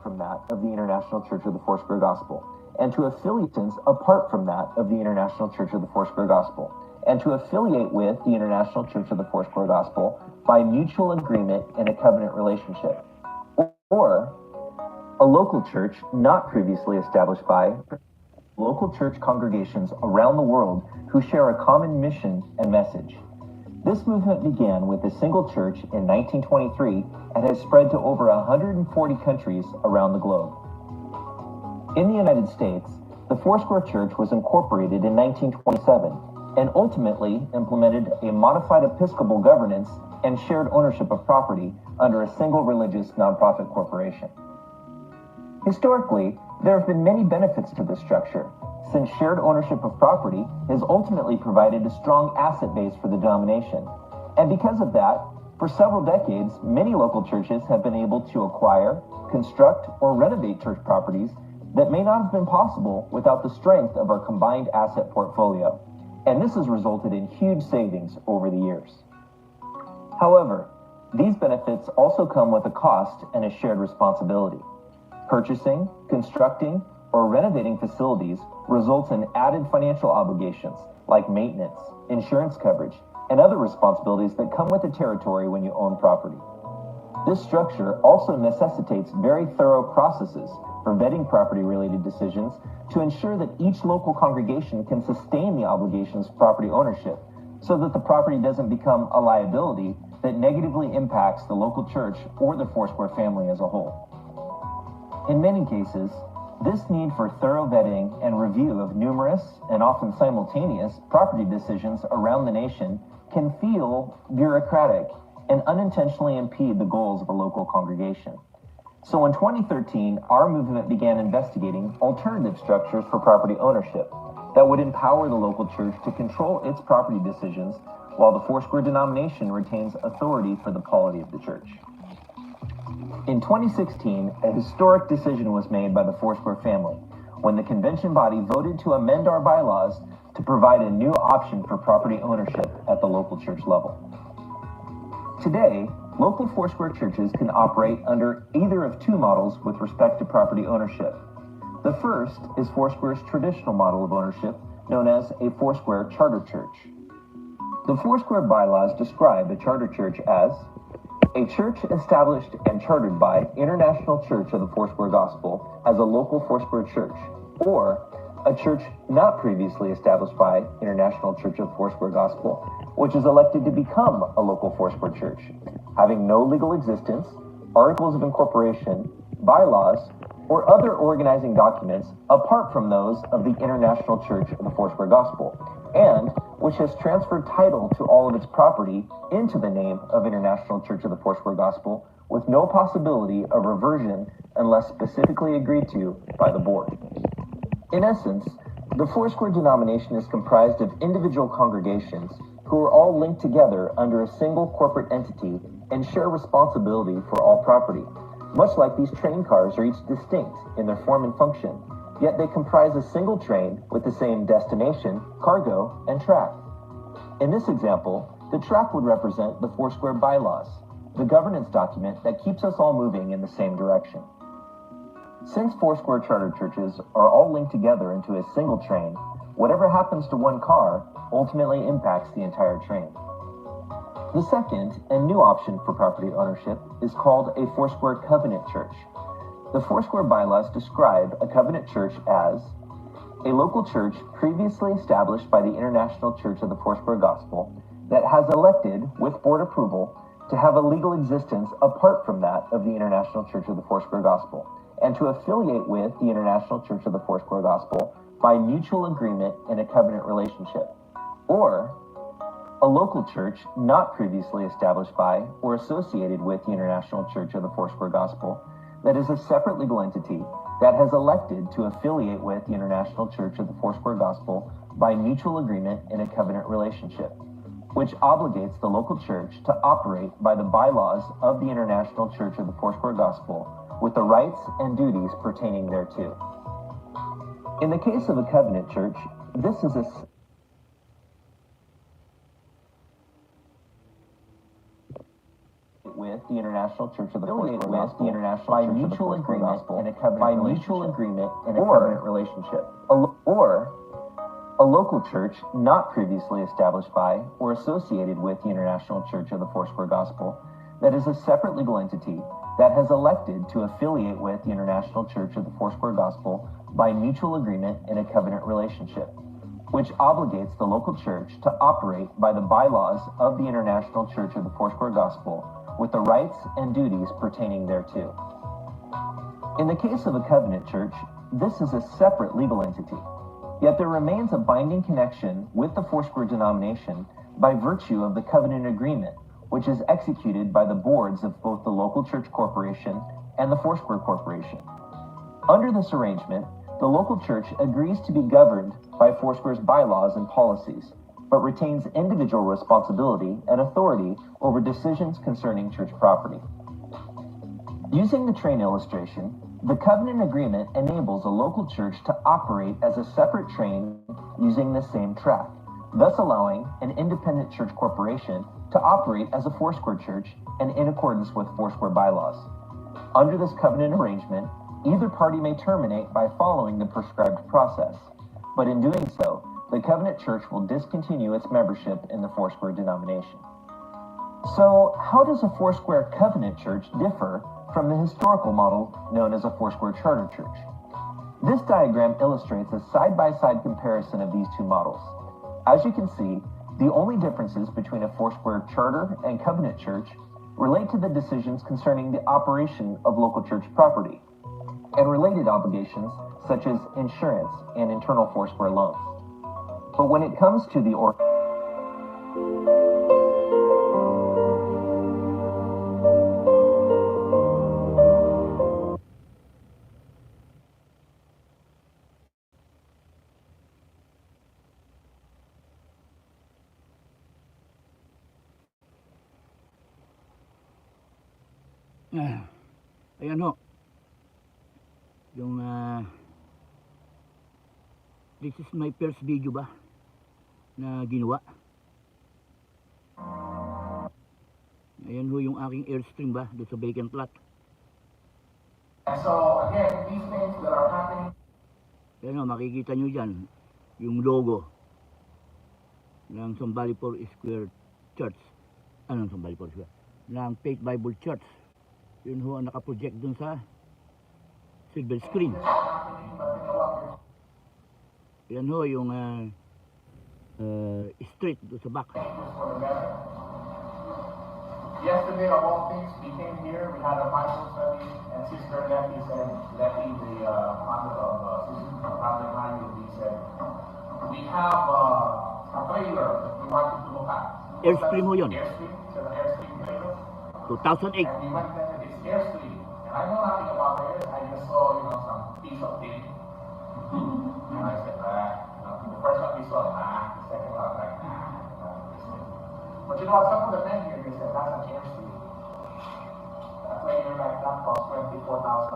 from that of the International Church of the Foursquare Gospel, and to affiliate apart from that of the International Church of the Foursquare Gospel, and to affiliate with the International Church of the Foursquare Gospel by mutual agreement in a covenant relationship, or a local church not previously established by local church congregations around the world who share a common mission and message. This movement began with a single church in 1923 and has spread to over 140 countries around the globe. In the United States, the Foursquare Church was incorporated in 1927 and ultimately implemented a modified Episcopal governance and shared ownership of property under a single religious nonprofit corporation. Historically, there have been many benefits to this structure, since shared ownership of property has ultimately provided a strong asset base for the denomination. And because of that, for several decades, many local churches have been able to acquire, construct, or renovate church properties that may not have been possible without the strength of our combined asset portfolio. And this has resulted in huge savings over the years. However, these benefits also come with a cost and a shared responsibility. Purchasing, constructing, or renovating facilities results in added financial obligations like maintenance, insurance coverage, and other responsibilities that come with the territory when you own property. This structure also necessitates very thorough processes for vetting property-related decisions to ensure that each local congregation can sustain the obligations of property ownership so that the property doesn't become a liability that negatively impacts the local church or the Foursquare family as a whole. In many cases, this need for thorough vetting and review of numerous and often simultaneous property decisions around the nation can feel bureaucratic and unintentionally impede the goals of a local congregation. So in 2013, our movement began investigating alternative structures for property ownership that would empower the local church to control its property decisions while the Foursquare denomination retains authority for the quality of the church. In 2016, a historic decision was made by the Foursquare family when the convention body voted to amend our bylaws to provide a new option for property ownership at the local church level. Today, local Foursquare churches can operate under either of two models with respect to property ownership. The first is Foursquare's traditional model of ownership, known as a Foursquare charter church. The Foursquare bylaws describe a charter church as a church established and chartered by International Church of the Foursquare Gospel as a local Foursquare church, or a church not previously established by International Church of the Foursquare Gospel, which is elected to become a local Foursquare church, having no legal existence, articles of incorporation, bylaws, or other organizing documents apart from those of the International Church of the Foursquare Gospel, and which has transferred title to all of its property into the name of International Church of the Foursquare Gospel with no possibility of reversion unless specifically agreed to by the board. In essence, the Foursquare denomination is comprised of individual congregations who are all linked together under a single corporate entity and share responsibility for all property, much like these train cars are each distinct in their form and function, yet they comprise a single train with the same destination, cargo, and track. In this example, the track would represent the Foursquare bylaws, the governance document that keeps us all moving in the same direction. Since Foursquare charter churches are all linked together into a single train, whatever happens to one car ultimately impacts the entire train. The second and new option for property ownership is called a Foursquare covenant church. The Foursquare bylaws describe a covenant church as a local church previously established by the International Church of the Foursquare Gospel that has elected, with board approval, to have a legal existence apart from that of the International Church of the Foursquare Gospel, and to affiliate with the International Church of the Foursquare Gospel by mutual agreement in a covenant relationship, or a local church not previously established by or associated with the International Church of the Foursquare Gospel that is a separate legal entity that has elected to affiliate with the International Church of the Foursquare Gospel by mutual agreement in a covenant relationship, which obligates the local church to operate by the bylaws of the International Church of the Foursquare Gospel with the rights and duties pertaining thereto. In the case of a covenant church, this is a with the International Church of the Foursquare Gospel by mutual agreement in a covenant relationship, or a local church not previously established by or associated with the International Church of the Foursquare Gospel that is a separate legal entity that has elected to affiliate with the International Church of the Foursquare Gospel by mutual agreement in a covenant relationship, which obligates the local church to operate by the bylaws of the International Church of the Foursquare Gospel with the rights and duties pertaining thereto. In the case of a covenant church, this is a separate legal entity, yet there remains a binding connection with the Foursquare denomination by virtue of the covenant agreement, which is executed by the boards of both the local church corporation and the Foursquare Corporation. Under this arrangement, the local church agrees to be governed by Foursquare's bylaws and policies, but retains individual responsibility and authority over decisions concerning church property. Using the train illustration, the covenant agreement enables a local church to operate as a separate train using the same track, thus allowing an independent church corporation to operate as a Foursquare church and in accordance with Foursquare bylaws. Under this covenant arrangement, either party may terminate by following the prescribed process, but in doing so, the covenant church will discontinue its membership in the Foursquare denomination. So, how does a Foursquare covenant church differ from the historical model known as a Foursquare charter church? This diagram illustrates a side-by-side comparison of these two models. As you can see, the only differences between a Foursquare charter and covenant church relate to the decisions concerning the operation of local church property and related obligations such as insurance and internal Foursquare loans. But when it comes to the Ayan ho. Yung this is my first video ba na ginawa. Ayan ho yung aking airstream ba doon sa vacant lot. So again, these things that are happening. Ayan ho, makikita nyo dyan yung logo ng Sambalifor Square Church. Anong Sambalifor Square? Ng Faith Bible Church. Yun ho ang nakaproject dun sa silver screen. Yan ho yung street doon sa back. Yesterday, of all things, we came here, we had a Bible study, and Sister Letty said, Letty, the founder of Sister Project Line, he said, we have a trailer that we wanted to look at. Airstream ho yun. Airstream, so the Airstream trailer. 2008. And we went there to this Airstream, and I know nothing about it, I just saw, some piece of tape. And I said, the first one we saw, the second one, like, But you know what, some of the men here, they said, that's an Airstream. That trailer like that costs $24,000.